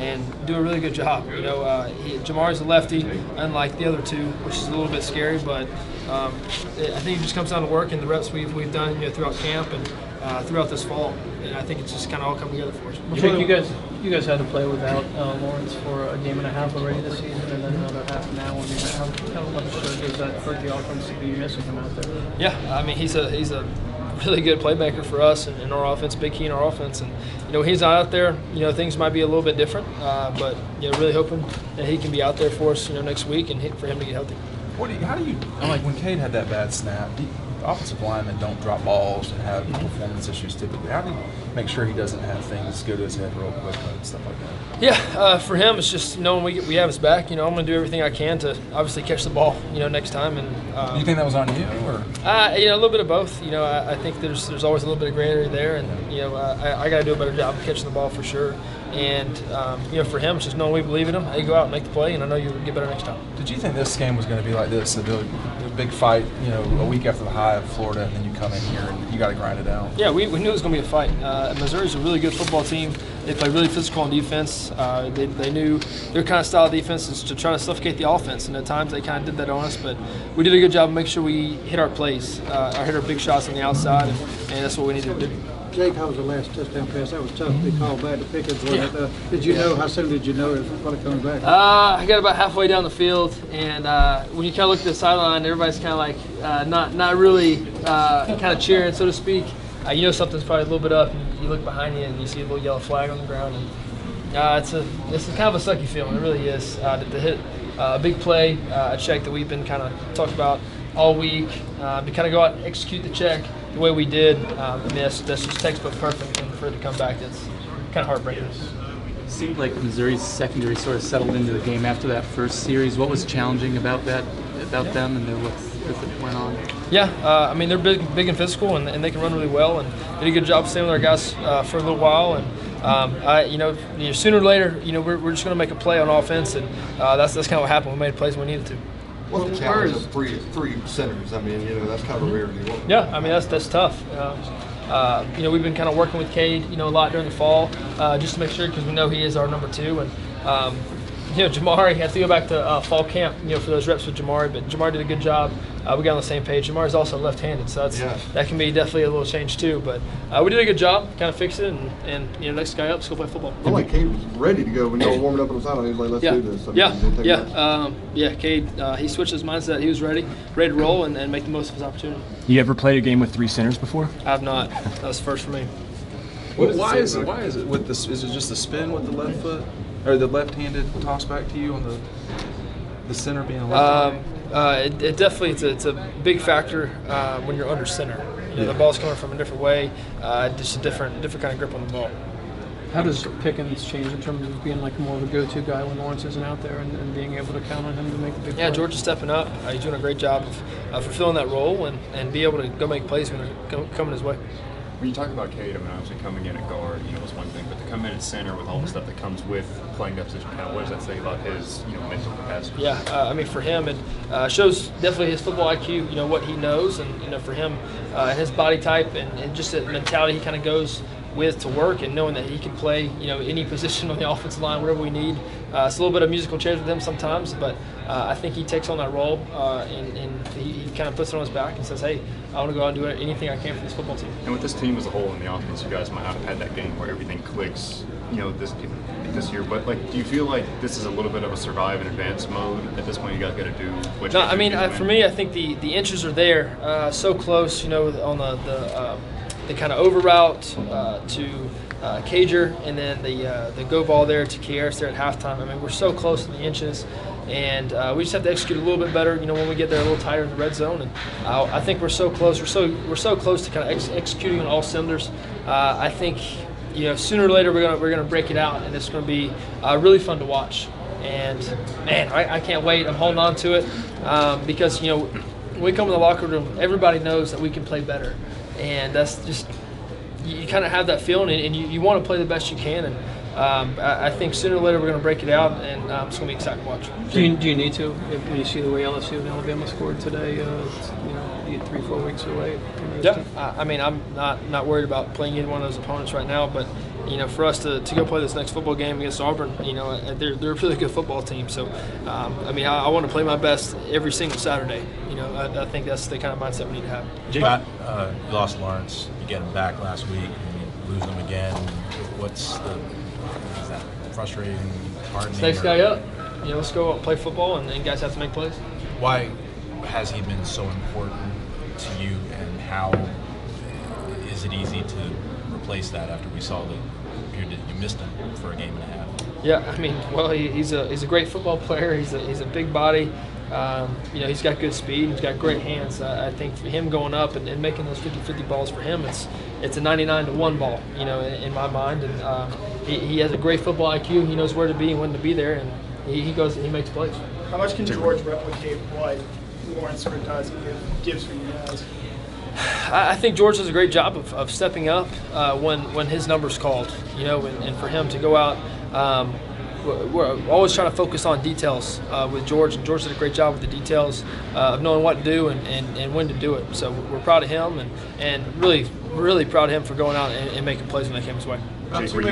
and do a really good job. Jamari's a lefty, unlike the other two, which is a little bit scary, but I think it just comes down to work and the reps we've done throughout camp and throughout this fall, and I think it's just kind of all come together for us. Jake, you guys had to play without Lawrence for a game and a half already this season, and then another half now. How much does that hurt the offense to be missing him out there? Yeah, I mean he's a really good playmaker for us and in our offense, big key in our offense, and when he's not out there, things might be a little bit different, but really hoping that he can be out there for us next week and for him to get healthy. How do you like when Cade had that bad snap? Offensive linemen don't drop balls and have performance issues typically. How do you make sure he doesn't have things go to his head real quick and stuff like that? Yeah, for him, it's just knowing we have his back. I'm going to do everything I can to obviously catch the ball, next time. And you think that was on you, or? A little bit of both. I think there's always a little bit of gray area there, and I got to do a better job of catching the ball for sure. And for him, it's just knowing we believe in him. Hey, go out and make the play, and I know you'll get better next time. Did you think this game was going to be like this? A big fight, a week after the high of Florida, and then you come in here and you got to grind it out. Yeah, we knew it was going to be a fight. Missouri's a really good football team. They play really physical on defense. They knew their kind of style of defense is to try to suffocate the offense, and at times they kind of did that on us. But we did a good job of making sure we hit our plays, hit our big shots on the outside, and that's what we needed to do. Jake, how was the last touchdown pass? That was tough to be called back to Pickens. Did you know? How soon did you know it was coming back? I got about halfway down the field, and when you kind of look at the sideline, everybody's kind of like not really kind of cheering, so to speak. Something's probably a little bit up, and you look behind you and you see a little yellow flag on the ground, and it's kind of a sucky feeling. It really is to hit a big play, a check that we've been kind of talking about all week, to kind of go out and execute the check the way we did. That's just textbook perfect, and for it to come back, it's kind of heartbreaking. It seemed like Missouri's secondary sort of settled into the game after that first series. What was challenging about them and what went on? Yeah, I mean they're big and physical, and they can run really well, and did a good job staying with our guys for a little while. And sooner or later, we're just going to make a play on offense, and that's kind of what happened. We made plays when we needed to. What's the challenge of three centers? I mean, that's kind of a rarity. Yeah, I mean that's tough. We've been kind of working with Cade, a lot during the fall, just to make sure, because we know he is our number two, and Jamari has to go back to fall camp, for those reps with Jamari, but Jamari did a good job. We got on the same page. Jamari's also left-handed, so that can be definitely a little change too. But we did a good job, kind of fixed it, and next guy up, let's go play football. I like Cade was ready to go when you were warming up on the sideline. He was like, let's do this. Cade, he switched his mindset. He was ready to roll and make the most of his opportunity. You ever played a game with three centers before? I have not. That was first for me. Why is it with this? Is it just the spin with the left foot, or the left-handed toss back to you on the center being a left? It definitely it's a big factor when you're under center. The ball's coming from a different way, just a different kind of grip on the ball. How does Pickens change in terms of being like more of a go-to guy when Lawrence isn't out there and being able to count on him to make the big play? Yeah, George is stepping up. He's doing a great job of fulfilling that role and be able to go make plays when they're coming his way. When you talk about Cade, I mean, obviously coming in at guard, is one thing, but to come in at center with all the stuff that comes with playing that position, what does that say about his, mental capacity? Yeah, I mean, for him, it shows definitely his football IQ, what he knows, and for him, his body type and just the mentality he kind of goes with to work, and knowing that he can play, any position on the offensive line, whatever we need. It's a little bit of musical chairs with him sometimes, but I think he takes on that role, and he kind of puts it on his back and says, hey, I want to go out and do anything I can for this football team. And with this team as a whole in the offense, you guys might not have had that game where everything clicks, this year. But do you feel like this is a little bit of a survive and advance mode at this point? You guys got to do what you No, I mean, for me, I think the inches are there, so close, on the kind of over route to Cager, and then the go ball there to Kieris there at halftime. I mean, we're so close to the inches, and we just have to execute a little bit better. When we get there a little tighter in the red zone, and I think we're so close. We're so close to kind of executing on all cylinders. I think sooner or later we're gonna break it out, and it's gonna be really fun to watch. And man, I can't wait. I'm holding on to it because when we come in the locker room, everybody knows that we can play better. And that's just, you kind of have that feeling, and you want to play the best you can. And I think sooner or later we're going to break it out, and it's going to be exciting to watch. Do you need to, when you see the way LSU and Alabama scored today, 3-4 weeks away? Yeah, I mean, I'm not worried about playing either one of those opponents right now, but for us to go play this next football game against Auburn, they're a really good football team. So, I want to play my best every single Saturday. I think that's the kind of mindset we need to have. Jake, you lost Lawrence. You get him back last week, and you lose him again. Is that frustrating, hardening? Next guy up. Let's go out and play football, and guys have to make plays. Why has he been so important to you, and how is it easy to replace that after we saw that you missed him for a game and a half? Yeah, he's a great football player. He's a big body. He's got good speed. He's got great hands. I think for him going up and making those 50-50 balls for him, it's a 99-1 ball, in my mind. And he has a great football IQ. He knows where to be and when to be there, and he goes and he makes plays. How much can George replicate what Lawrence sort of does and gives for you guys? I think George does a great job of stepping up when his number's called, and for him to go out. We're always trying to focus on details with George, and George did a great job with the details of knowing what to do and when to do it. So we're proud of him, and really, really proud of him for going out and making plays when they came his way. Jake,